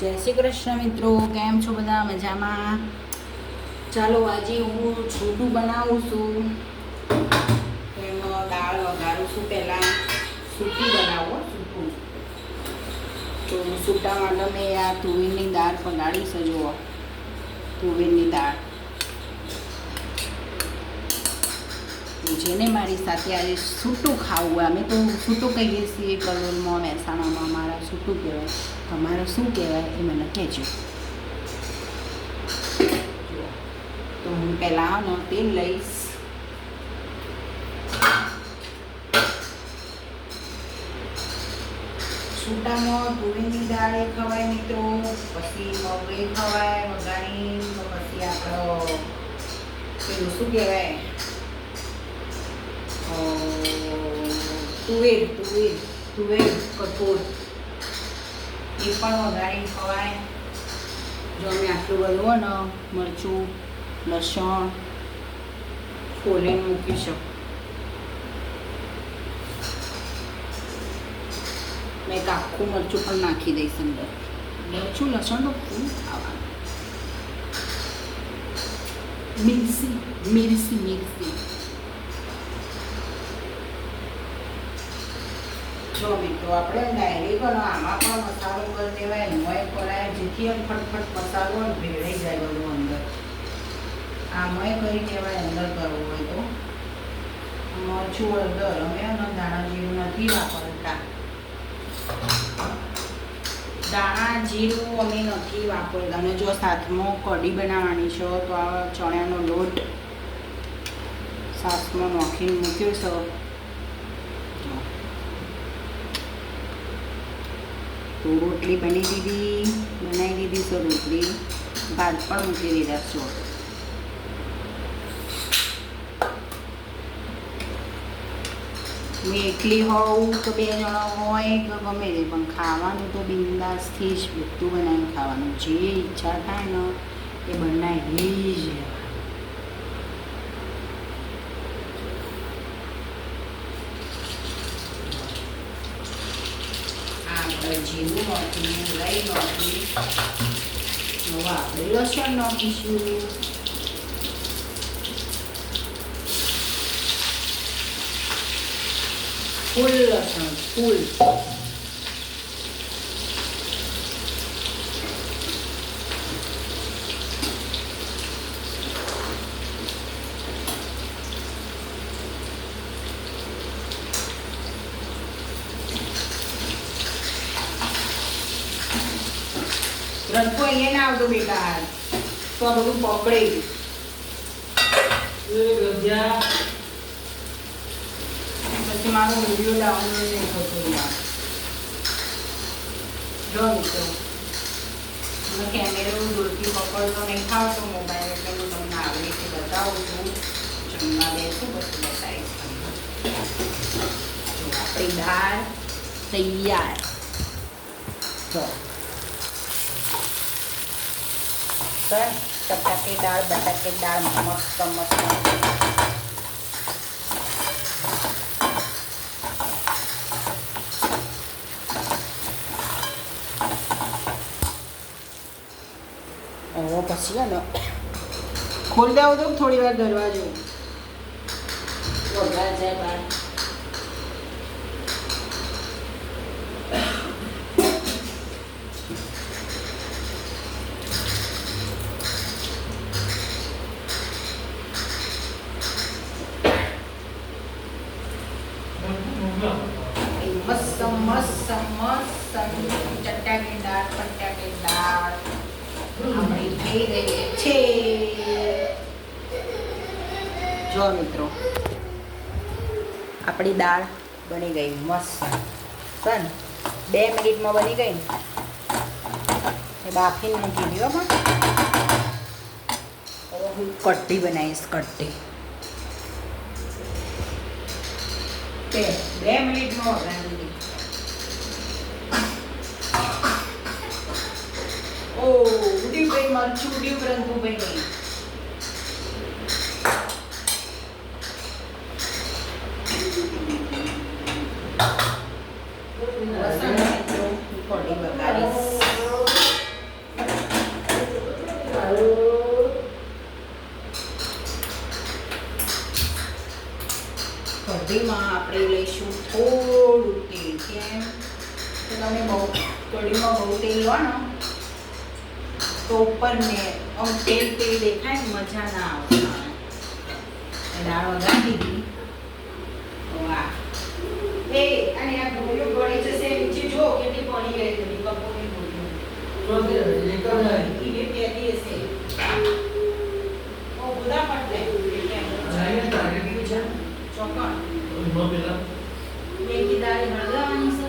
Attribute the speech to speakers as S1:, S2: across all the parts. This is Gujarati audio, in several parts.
S1: જય શ્રી કૃષ્ણ મિત્રો, કેમ છો બધા? મજામાં? ચાલો આજે હું છૂટું બનાવું છું. એમાં દાળ વઘારું છું. પહેલાં સૂટું બનાવો સૂટું. તો સૂટા માટે મેં આ તુવેરની દાળ પલાળી છે. જુઓ, તુવેરની દાળ. જેને મારી સાથે આજે સૂટું ખાવું, અમે તો સૂટું કહીએ છીએ કલોલમાં, મહેસાણામાં અમારા સૂટું કહેવાય. તમારે શું કહેવાય એ મને કહેજો. તો હું પહેલાં તેલ લઈશ. સૂટામાં તુવેરની દાળ એ ખવાય મિત્રો, પછી મગ એ ખવાય વઘારી, પછી આપણો પેલું શું કહેવાય તુવેર કઠોળ એ પણ વઘારી ખવાય. જો અમે આટલું બધું હોય ને મરચું લસણ ફોલીને મૂકીશું. મેં એક આખું મરચું પણ નાખી દઈશ અંદર. મરચું લસણ તો ફૂલ ખાવાનું. મિરસી જો મિત્રો આપણે ડાયરેક્ટ આમાં પણ મસાલો કરી દેવાય, એમાંય કરાય, જેથી એમ ફટફટ મસાલો ભેળાઈ જાય બધું અંદર. આમાંય કરી દેવાય અંદર કરવું હોય તો. મરચું હળદર અમે દાણા જીરું નથી વાપરતા. દાણા જીરું અમે નથી વાપરતા. અને જો સાથમાં કઢી બનાવવાની છે તો આ ચણાનો લોટ સાથમાં નાખીને મૂક્યો છે. તો રોટલી બનાવી દીધી છે. રોટલી ભાત પણ મૂકી દીધા છો. મેં એકલી હોઉં તો 2 જણા હોય કે ગમે તે, પણ ખાવાનું તો બિંદાસથી જ બધું બનાવીને ખાવાનું. જે ઈચ્છા થાય ને એ બનાવી જ. જીરું નાખીને લઈ નાખી. હવે આપણે લસણ નાખીશું. ફૂલ લસણ ફૂલ. રંગો અહીંયા ના આવતો બેટા, તો આ બધું પકડે. પછી મારો વિડીયો ડાઉનલોડ નહીં થતો. જો મિત્રો, મને કેમેરો દૂરથી પકડતો નહીં ખાવતો મોબાઈલ, એટલે હું તમને આવી રીતે બતાવું છું. જમવા બેસું પછી બતાવીશ તમને. જો આપણી દાળ તૈયાર. જો ચપાટી દાળ બટાકે દાળ મસ્ત પછી ને ખોલ દેવો તો થોડી વાર દરવાજો વગર જાય બહાર. મસ્ત ચટાકેદાર પટાકેદાર આપણી થઈ ગઈ છે. જો મિત્રો, આપણી દાળ બની ગઈ મસ્ત. પણ 2 મિનિટમાં બની ગઈ ને એ બાફીને મૂકી દો. પણ હું કઢી બનાવીશ. કઢી 2 મિનિટમાં વઘારી દીધી. ઉડી ભાઈ મરચું ઉડ્યું રંગુભાઈ. કઢી વઘારીશ. કઢીમાં બહુ તેલ લો ને તો ઉપર ને તેલ તેલ દેખાય ને મજા ના આવે. દાળ વગાડી દીધી. વાહ એ અને આ ગોળીઓ ગળી જશે નીચે જો કેટલી પડી ગઈ હતી કપોની ગોળીઓ. એ પેલી હશે. ઓ બધા પડતે ચોકણ મેથી દાળ હળગાવાની છે.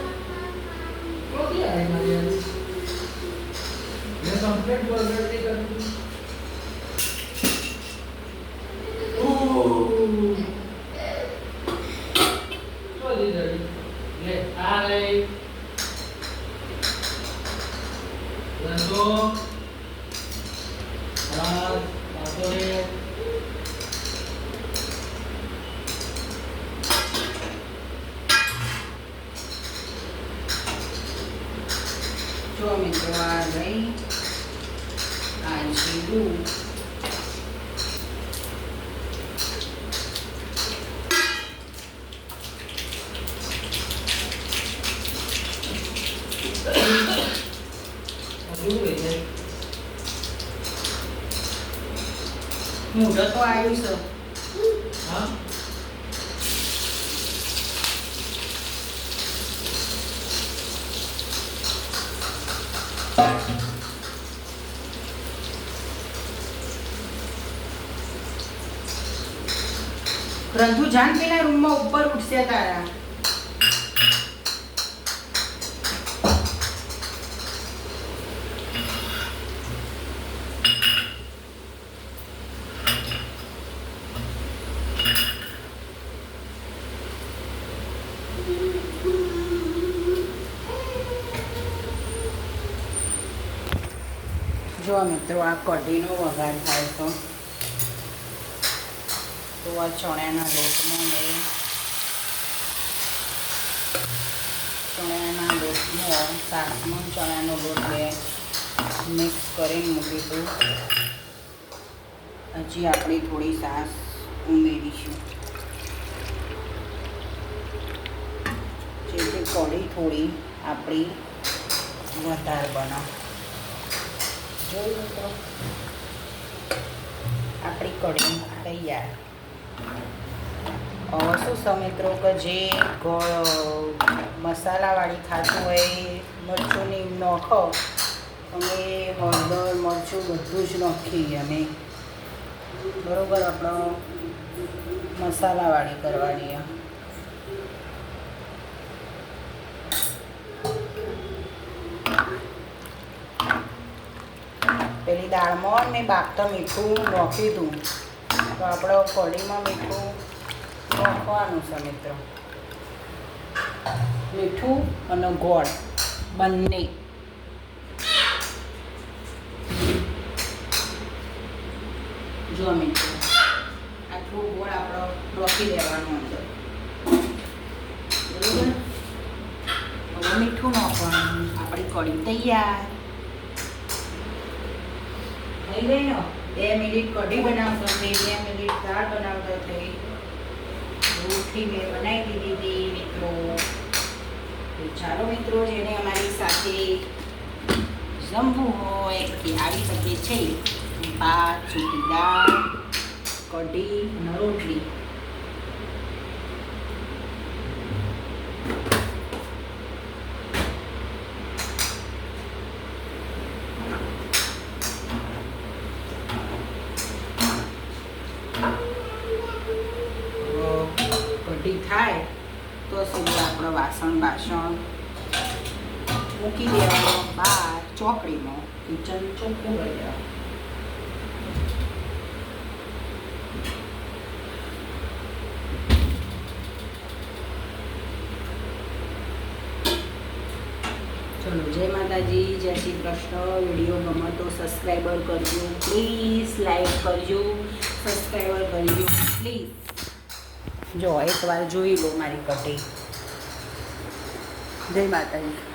S2: રોટી આવે મારી મેં કમ્પ્લીટ બર્ગર ની કરું. ले आ गई रंगो और बातों
S1: જો મિત્રો આ ગઈ આ જીરું મૂળો તો આવ્યું છે.
S2: हाँ
S1: રંધુ જાન પેલા રૂમમાં ઉપર ઉઠશે તારા. જો મિત્રો આ કઢીનો વઘાર થાય તો આ ચણાના લોટમાં મેં ચણાના લોટનો શાકમાં ચણાનો લોટ મેં મિક્સ કરીને મૂકીશું. હજી આપણે થોડી છાશ ઉમેરીશું જેથી કઢી થોડી આપણી વધારે બનાવ. જોયું તો આપણી કઢી તૈયાર. શું છે મિત્રો કે જે મસાલાવાળી ખાતું હોય મરચુંની નોખો અમે હળદર મરચું બધું જ નાખીએ અમે બરાબર. આપણો મસાલાવાળી કરવાની. પેલી દાળમાં મેં બાફતા મીઠું નાખ્યું હતું તો આપણે કઢીમાં મીઠું નાખવાનું છે મિત્રો. મીઠું અને ગોળ બંને. જો મિત્રો આટલું ગોળ આપણો નાખી દેવાનું અંદર બરાબર. હવે મીઠું નાખવાનું. આપણી કઢી તૈયાર થઈ ગઈ ને. 2 મિનિટ કઢી બનાવતો થઈ, 2 મિનિટ દાળ બનાવતો થઈ, રોટલી મેં બનાવી દીધી હતી મિત્રો. તો ચાલો મિત્રો જેને અમારી સાથે જમવું હોય એ આવી શકે છે. ભાત, સૂકી દાળ, કઢી અને રોટલી. કઢી થાય તો સુધી આપણો વાસણ મૂકી દેવાનો બહાર ચોકડીમાં. કિચન ચોખ્ખું કરી દેવાનું. ચલો જય માતાજી, જય શ્રી કૃષ્ણ. વિડીયો ગમે તો સબસ્ક્રાઈબર કરજો પ્લીઝ, લાઈક કરજો, સબસ્ક્રાઈબર કરજો પ્લીઝ. જો એકવાર જોઈ લો મારી કઢી. જય માતાજી.